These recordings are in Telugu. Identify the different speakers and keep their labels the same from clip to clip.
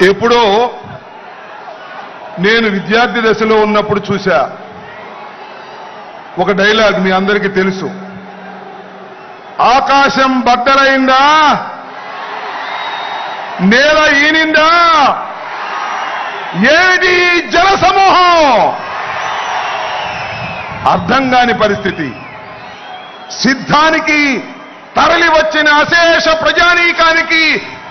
Speaker 1: ఎప్పుడో నేను విద్యార్థి దశలో ఉన్నప్పుడు చూశా ఒక డైలాగ్, మీ అందరికీ తెలుసు. ఆకాశం బద్దలైందా, నేల ఈనిందా, ఏది జనసమూహం, అర్థం కాని పరిస్థితి. సిద్ధానికి తరలి వచ్చిన అశేష ప్రజానీకానికి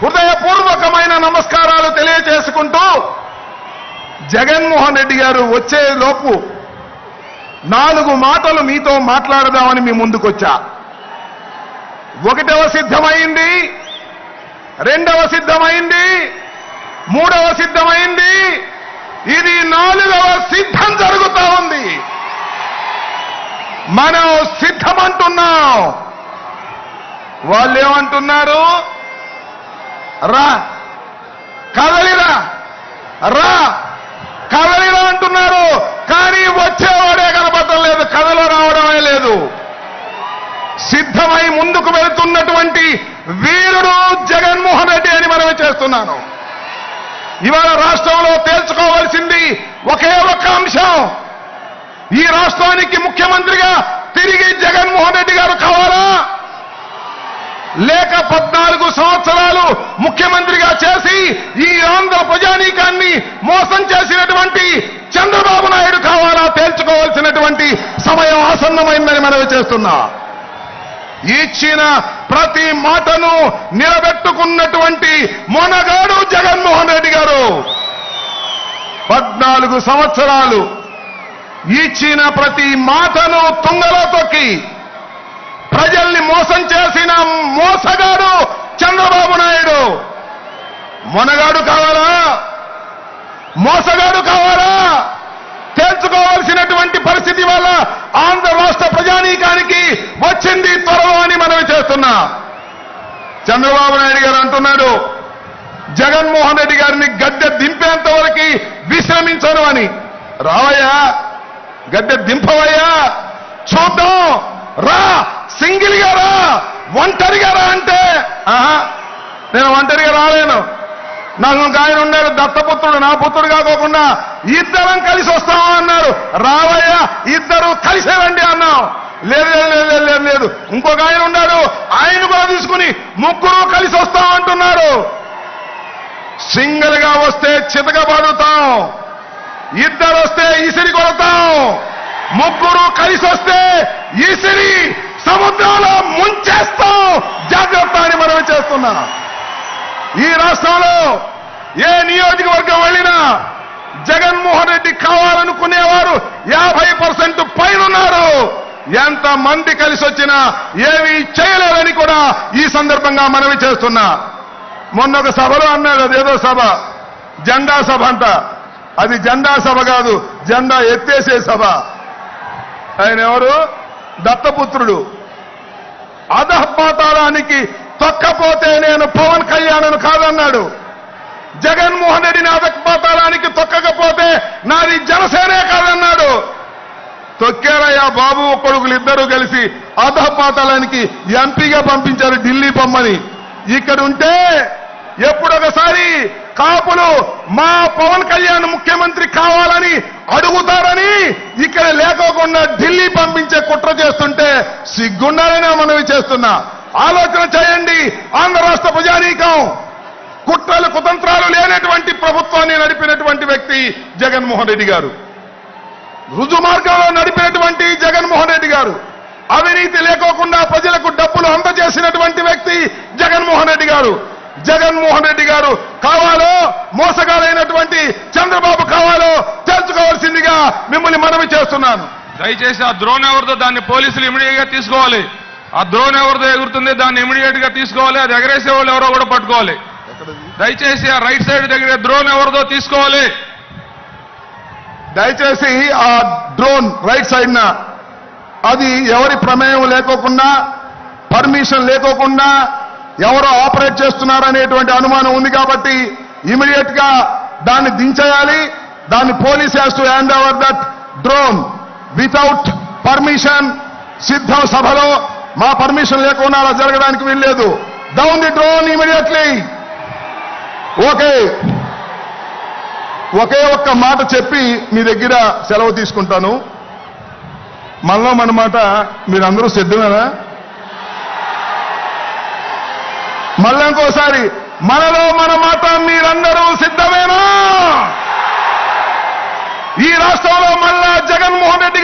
Speaker 1: హృదయపూర్వకమైన నమస్కారాలు తెలియజేసుకుంటూ జగన్మోహన్ రెడ్డి గారు వచ్చే లోపు 4 మాటలు మీతో మాట్లాడదామని మీ ముందుకొచ్చా. 1వ సిద్ధమైంది, 2వ సిద్ధమైంది, 3వ సిద్ధమైంది, ఇది 4వ సిద్ధం జరుగుతా ఉంది. మనం సిద్ధమంటున్నాం. వాళ్ళు ఏమంటున్నారు? రా కదలిరా, రా కదలిరా అంటున్నారు. కానీ వచ్చేవాడే కనపడటం లేదు, కథలో రావడమే లేదు. సిద్ధమై ముందుకు వెళుతున్నటువంటి వీరుడు జగన్మోహన్ రెడ్డి అని మనమే చేస్తున్నాను. ఇవాళ రాష్ట్రంలో తేల్చుకోవాల్సింది ఒకే ఒక్క అంశం. ఈ రాష్ట్రానికి ముఖ్యమంత్రిగా తిరిగి జగన్మోహన్ రెడ్డి గారు కావాలా, లేక 14 సంవత్సరాలు ముఖ్యమంత్రిగా చేసి ఈ ఆంధ్ర ప్రజానీకాన్ని మోసం చేసినటువంటి చంద్రబాబు నాయుడు కావాలా తేల్చుకోవాల్సినటువంటి సమయం ఆసన్నమైందని మనవి చేస్తున్నా. ఇచ్చిన ప్రతి మాటను నిలబెట్టుకున్నటువంటి మొనగాడు జగన్మోహన్ రెడ్డి గారు. 14 సంవత్సరాలు ఇచ్చిన ప్రతి మాటను తుంగలో తొక్కి ప్రజల్ని మోసం చేసిన మోసగాడు చంద్రబాబు నాయుడు. మొనగాడు కావాలా, మోసగాడు కావాలా తేల్చుకోవాల్సినటువంటి పరిస్థితి వల్ల ఆంధ్ర రాష్ట్ర ప్రజానీకానికి వచ్చింది త్వరలో అని మనవి చేస్తున్నా. చంద్రబాబు నాయుడు గారు అంటున్నాడు జగన్మోహన్ రెడ్డి గారిని గద్దె దింపేంత వరకు విశ్రమించను అని. రావయ్యా, గద్దె దింపవయ్యా, చూద్దాం, రా, సింగిల్ గా రా, ఒంటరిగా రా అంటే నేను ఒంటరిగా రాలేను. నాకు ఆయన ఉన్నాడు దత్తపుత్రుడు, నా పుత్రుడు కాకోకుండా ఇద్దరం కలిసి వస్తాం అన్నారు. రావయ్యా, ఇద్దరు కలిసే రండి అన్నాం. లేదు లేదు లేదు లేదు, ఇంకొక ఆయన ఉన్నాడు, ఆయన కూడా తీసుకుని 3 కలిసి వస్తాం అంటున్నారు. సింగిల్ గా వస్తే చితకబడుతాం, 2 వస్తే ఇసిరి కొడతాం, 3 కలిసి వస్తే ఇసిరి సముద్రంలో ముంచేస్తాం. జాగ్రత్త అని మనం చేస్తున్నా. ఈ రాష్ట్రంలో ఏ నియోజకవర్గం వెళ్ళినా జగన్మోహన్ రెడ్డి కావాలనుకునేవారు 50% పైన ఉన్నారు. ఎంత మంది కలిసి వచ్చినా ఏమీ చేయలేరని కూడా ఈ సందర్భంగా మనవి చేస్తున్నా. మొన్న ఒక సభలో అన్నాడు, అదేదో సభ, జెండా సభ అంట. అది జెండా సభ కాదు, జెండా ఎత్తేసే సభ. ఆయన ఎవరు? దత్తపుత్రుడు. అధపాతాళానికి తొక్కపోతే నేను పవన్ కళ్యాణ్ కాదన్నాడు. జగన్మోహన్ రెడ్డిని అధపాతాళానికి తొక్కకపోతే నాది జనసేనే కాదన్నాడు. తొక్కారయ్యా బాబు కొడుకులు ఇద్దరూ కలిసి అధపాతాళానికి ఎంపీగా పంపించారు ఢిల్లీ పొమ్మని. ఇక్కడ ఉంటే ఎప్పుడొకసారి కాపులు మా పవన్ కళ్యాణ్ ముఖ్యమంత్రి కావాలని అడుగుతారని ఇక్కడ లేకోకుండా ఢిల్లీ పంపించే కుట్ర చేస్తుంటే సిగ్గుండాలని మనవి చేస్తున్నా. ఆలోచన చేయండి. ఆంధ్ర రాష్ట్ర ప్రజానీకం కుట్రలు కుతంత్రాలు లేనటువంటి ప్రభుత్వాన్ని నడిపినటువంటి వ్యక్తి జగన్మోహన్ రెడ్డి గారు. రుజు మార్గంలో నడిపినటువంటి జగన్మోహన్ రెడ్డి గారు. అవినీతి లేకోకుండా ప్రజలకు డబ్బులు అందజేసినటువంటి వ్యక్తి జగన్మోహన్ రెడ్డి గారు. జగన్మోహన్ రెడ్డి గారు కావాలో, మోసగాలైనటువంటి చంద్రబాబు కావాలో తెలుసుకోవాల్సిందిగా మిమ్మల్ని మనవి చేస్తున్నాను.
Speaker 2: దయచేసి ఆ డ్రోన్ ఎవరితో దాన్ని పోలీసులు ఇమీడియట్ గా తీసుకోవాలి. ఆ డ్రోన్ ఎవరితో ఎగురుతుంది దాన్ని ఇమీడియట్ గా తీసుకోవాలి. అది ఎగరేసే వాళ్ళు ఎవరో కూడా పట్టుకోవాలి. దయచేసి ఆ రైట్ సైడ్ దగ్గర డ్రోన్ ఎవరితో తీసుకోవాలి.
Speaker 1: దయచేసి ఆ డ్రోన్ రైట్ సైడ్ న అది ఎవరి ప్రమేయం లేకోకుండా, పర్మిషన్ లేకోకుండా ఎవరో ఆపరేట్ చేస్తున్నారనేటువంటి అనుమానం ఉంది కాబట్టి ఇమీడియట్ గా దాన్ని దించేయాలి. దాన్ని police has to hand over that drone without permission. సిద్ధం సభలో మా పర్మిషన్ లేకుండా అలా జరగడానికి వీల్లేదు. Down the drone immediately. Okay, ఒకే ఒక్క మాట చెప్పి మీ దగ్గర సెలవు తీసుకుంటాను. మనలో మన మాట మీరందరూ సిద్ధమేనా? మళ్ళీ ఇంకోసారి, మనలో మన మాట మీరందరూ సిద్ధమేనా? ఈ రాష్ట్రంలో మళ్ళా జగన్మోహన్ రెడ్డి